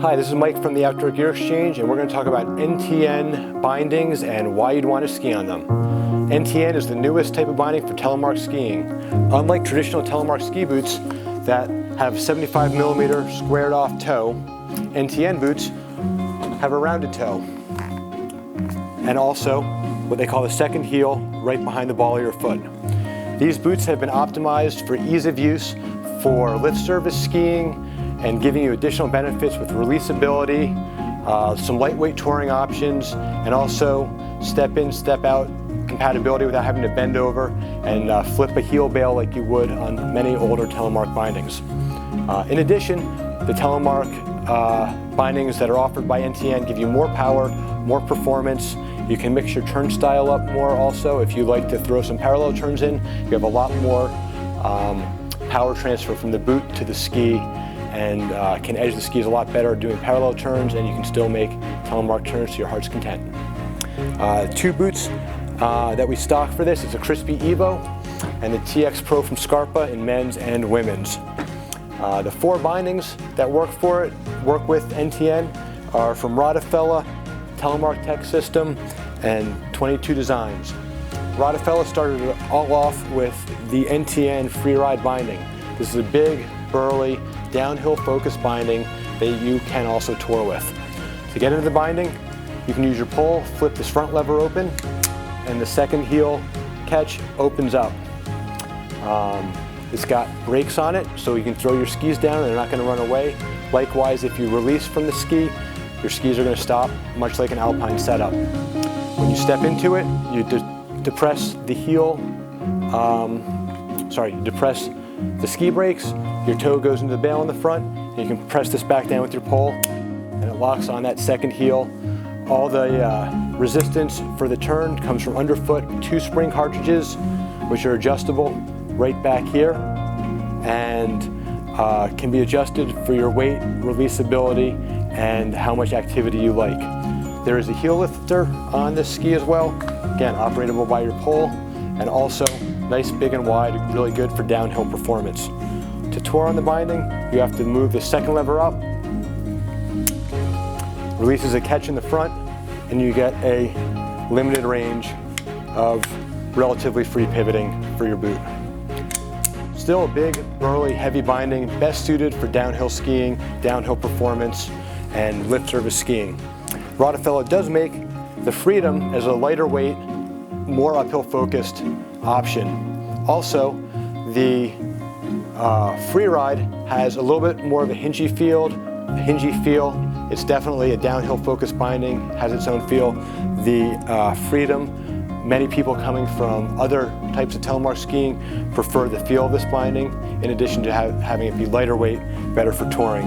Hi, this is Mike from the Outdoor Gear Exchange, and we're going to talk about Ntn bindings and why you'd want to ski on them. Ntn is the newest type of binding for telemark skiing. Unlike traditional telemark ski boots that have 75mm squared off toe, Ntn boots have a rounded toe, and also what they call the second heel right behind the ball of your foot. These boots have been optimized for ease of use for lift service skiing and giving you additional benefits with releasability, some lightweight touring options, and also step in, step out compatibility without having to bend over and flip a heel bail like you would on many older telemark bindings. In addition, the telemark bindings that are offered by Ntn give you more power, more performance. You can mix your turn style up more also. If you like to throw some parallel turns in, you have a lot more power transfer from the boot to the ski, and can edge the skis a lot better doing parallel turns, and you can still make telemark turns to your heart's content. Two boots that we stock for this is a Crispy Evo and the TX Pro from Scarpa in men's and women's. The four bindings that work with Ntn are from Rodafella, Telemark Tec System, and 22 Designs. Rodafella started it all off with the Ntn Freeride Binding. This is a big, burly, downhill focused binding that you can also tour with. To get into the binding, you can use your pole, flip this front lever open, and the second heel catch opens up. It's got brakes on it, so you can throw your skis down and they're not going to run away. Likewise, if you release from the ski, your skis are going to stop, much like an alpine setup. When you step into it, you depress the heel, depress the ski brakes, your toe goes into the bail in the front, and you can press this back down with your pole, and it locks on that second heel. All the resistance for the turn comes from underfoot, 2 spring cartridges, which are adjustable right back here, and can be adjusted for your weight, releasability, and how much activity you like. There is a heel lifter on this ski as well, again operatable by your pole, and also nice, big and wide, really good for downhill performance. To tour on the binding, you have to move the second lever up, releases a catch in the front, and you get a limited range of relatively free pivoting for your boot. Still a big, burly, heavy binding, best suited for downhill skiing, downhill performance, and lift service skiing. Rodafella does make the Freedom as a lighter weight, more uphill focused option. Also, the Freeride has a little bit more of a hingy feel. It's definitely a downhill focused binding, has its own feel. The Freedom, many people coming from other types of telemark skiing prefer the feel of this binding, in addition to having it be lighter weight, better for touring.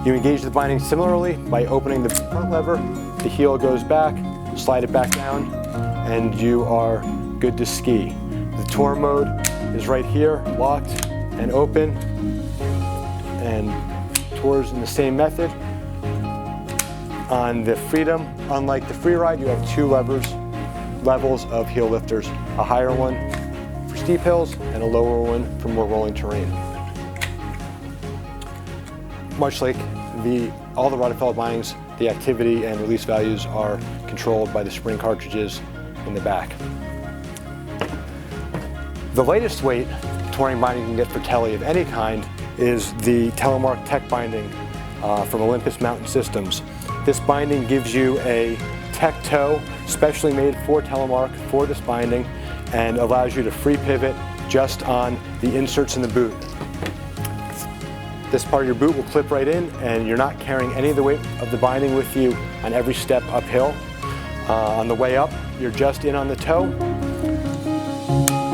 You engage the binding similarly by opening the front lever, the heel goes back, slide it back down, and you are good to ski. The tour mode is right here, locked and open, and tours in the same method. On the Freedom, unlike the Freeride, you have 2 levels of heel lifters, a higher one for steep hills and a lower one for more rolling terrain. Much like all the Rodafella bindings, the activity and release values are controlled by the spring cartridges in the back. The lightest weight touring binding you can get for tele of any kind is the Telemark Tec Binding from Olympus Mountain Systems. This binding gives you a tech toe, specially made for telemark for this binding, and allows you to free pivot just on the inserts in the boot. This part of your boot will clip right in, and you're not carrying any of the weight of the binding with you on every step uphill. On the way up, you're just in on the toe,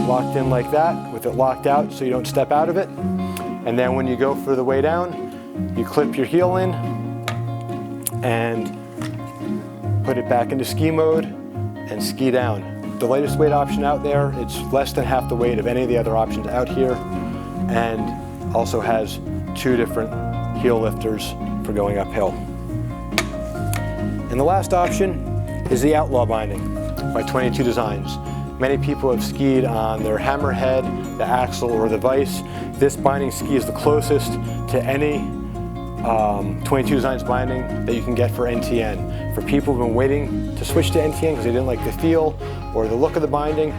locked in like that, with it locked out so you don't step out of it. And then when you go for the way down, you clip your heel in and put it back into ski mode and ski down. The lightest weight option out there, it's less than half the weight of any of the other options out here, and also has 2 different heel lifters for going uphill. And the last option is the Outlaw Binding by 22 Designs. Many people have skied on their Hammerhead, the Axle, or the Vice. This binding ski is the closest to any 22 Designs binding that you can get for NTN. For people who've been waiting to switch to NTN because they didn't like the feel or the look of the binding,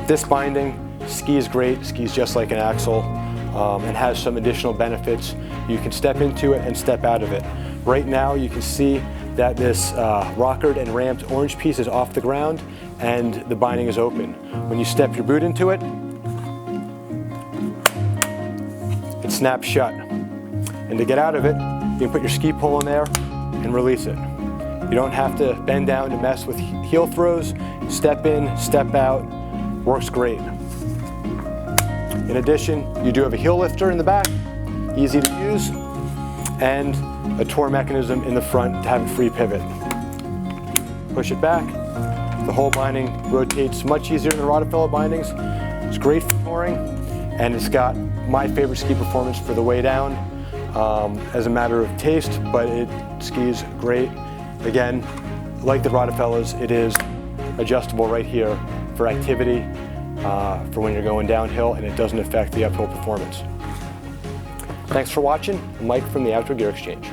this binding skis great, skis just like an axle, and has some additional benefits. You can step into it and step out of it. Right now you can see that this rockered and ramped orange piece is off the ground and the binding is open. When you step your boot into it, it snaps shut. And to get out of it, you can put your ski pole in there and release it. You don't have to bend down to mess with heel throws. Step in, step out, works great. In addition, you do have a heel lifter in the back, easy to use, and a torque mechanism in the front to have a free pivot. Push it back. The whole binding rotates much easier than the Rotofella bindings. It's great for touring, and it's got my favorite ski performance for the way down as a matter of taste, but it skis great. Again, like the Rotofellas, it is adjustable right here for activity, for when you're going downhill, and it doesn't affect the uphill performance. Thanks for watching. I'm Mike from the Outdoor Gear Exchange.